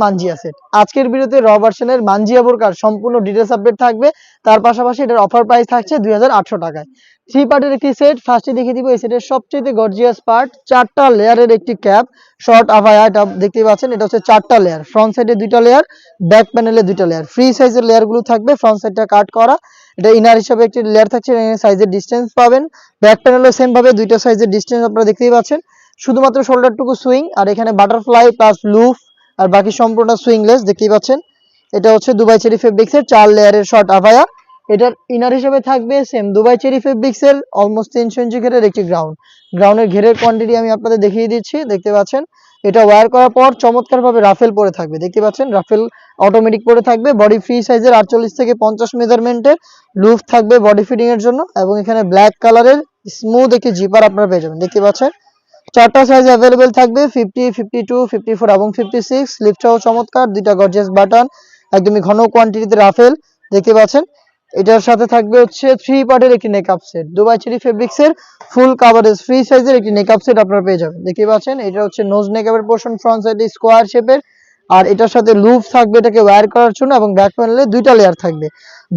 মানজিয়া set. আজকের ভিডিওতে র ভার্সনের মানজিয়া বোরকার সম্পূর্ণ ডিটেইলস আপডেট থাকবে। তার পাশাপাশি এটার অফার প্রাইস থাকছে 2800 টাকায়। 3 পার্টের একটি সেট। ফার্স্টে দেখিয়ে দিব এই সেটের সবচেয়ে গর্জিয়াস পার্ট, 4টা লেয়ারের একটি ক্যাপ, শর্ট আভায়া। এটা দেখতেই পাচ্ছেন, এটা হচ্ছে 4টা লেয়ার। ফ্রন্ট সাইডে 2টা লেয়ার, ব্যাক প্যানেলে 2টা লেয়ার। ফ্রি সাইজের লেয়ারগুলো থাকবে, ফ্রন্ট সাইডটা কাট করা। এটা ইনার হিসাবে একটি লেয়ার থাকছে, সাইজের ডিসটেন্স পাবেন। ব্যাক প্যানেলও সেম ভাবে 2টা সাইজের ডিসটেন্স আপনারা দেখতেই পাচ্ছেন। শুধুমাত্র শোল্ডারটুকু সুইং, আর এখানে বাটারফ্লাই প্লাস লুফ, আর বাকি সম্পূর্ণ সুইংলেস দেখতেই পাচ্ছেন। এটা হচ্ছে দুবাই চেরি ফেব্রিক্সের 4 লেয়ারের শর্ট আভায়া। এটার ইনার হিসেবে থাকবে সেম দুবাই চেরি ফেব্রিক্সের অলমোস্ট 300 ইঞ্চি ঘেরের একটি গ্রাউন্ডের ঘেরের কোয়ান্টিটি আমি আপনাদের দেখিয়ে দিচ্ছি, দেখতে পাচ্ছেন। এটা ওয়্যার করার পর চমৎকারভাবে রাফেল পরে থাকবে, দেখতে পাচ্ছেন। রাফেল অটোমেটিক পরে থাকবে। বডি ফ্রি সাইজের 48 থেকে 50 মেজারমেন্টের লুফ থাকবে বডি ফিটিং এর জন্য, এবং এখানে ব্ল্যাক কালারের স্মুথ একটি জিপার আপনারা পেয়ে যাবেন, দেখতে পাচ্ছেন। 4টা সাইজ অ্যাভেলেবেল থাকবে, 50, 52, 54 এবং 56। স্লিপটাও চমৎকার, 2টা গর্জিয়াস বাটন, একদমই ঘন কোয়ান্টিটিতে রাফেল, দেখতে পাচ্ছেন। এটার সাথে থাকবে হচ্ছে 3 পার্টের একটি নেকআপ সেট, দুবাই চেরি ফেব্রিক্সের ফুল কাভারেজ ফ্রি সাইজের একটি নেকআপ সেট আপনারা পেয়ে যাবেন, দেখতে পাচ্ছেন। এটা হচ্ছে নোজ নেকআপের পোর্শন, ফ্রন্ট সাইডে স্কোয়ার শেপের, আর এটার সাথে লুপ থাকবে এটাকে ওয়্যার করার জন্য, এবং ব্যাক প্যানেলে 2টা লেয়ার থাকবে।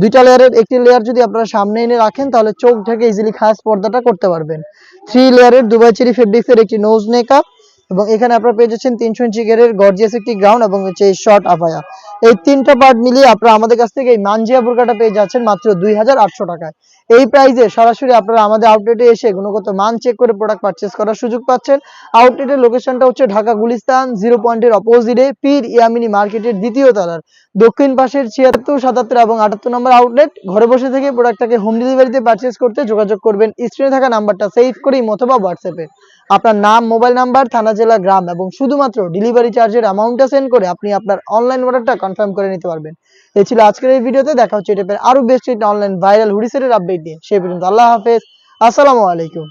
2টা লেয়ারের একটি লেয়ার যদি আপনারা সামনে এনে রাখেন তাহলে চোখ ঢেকে ইজিলি খাস পর্দাটা করতে পারবেন। 3 লেয়ারের দুবাই চেরি ফেব্রিক্সের একটি নোজ নেকআপ, এবং এখানে আপনারা পেয়ে যাচ্ছেন 300 ইঞ্চি ঘেরের গর্জিয়াস একটি গ্রাউন্ড, এবং হচ্ছে এই শর্ট আভায়া। এই 3টা পার্ট মিলিয়ে আপনারা আমাদের কাছ থেকে এই মানজিয়া বোরকাটা পেয়ে যাচ্ছেন মাত্র 2800 টাকায়। এই প্রাইসে সরাসরি আপনারা আমাদের আউটলেটে এসে গুণগত মান চেক করে প্রোডাক্ট পারচেজ করার সুযোগ পাচ্ছেন। আউটলেটের লোকেশনটা হচ্ছে ঢাকা গুলিস্তান 0 পয়েন্টের অপোজিটে পীর ইয়ামিনী মার্কেটের 2য় তলার দক্ষিণ পাশের 76, 77 এবং 78 নম্বর আউটলেট। ঘরে বসে থেকে প্রোডাক্টটাকে হোম ডেলিভারিতে পারচেজ করতে যোগাযোগ করবেন স্ক্রিনে থাকা নাম্বারটা সেভ করে অথবা হোয়াটসঅ্যাপে আপনার নাম, মোবাইল নাম্বার, থানা, জেলা, গ্রাম এবং শুধুমাত্র ডেলিভারি চার্জের অ্যামাউন্টটা সেন্ড করে আপনি আপনার অনলাইন অর্ডারটা কনফার্ম করে নিতে পারবেন। এই ছিল আজকের এই ভিডিওতে। দেখা হচ্ছে এই টাইপের আরো বেস্ট অনলাইন ভাইরাল হুডি সেটের আপডেট নিয়ে। সেই পর্যন্ত আল্লাহ হাফেজ, আসসালামু আলাইকুম।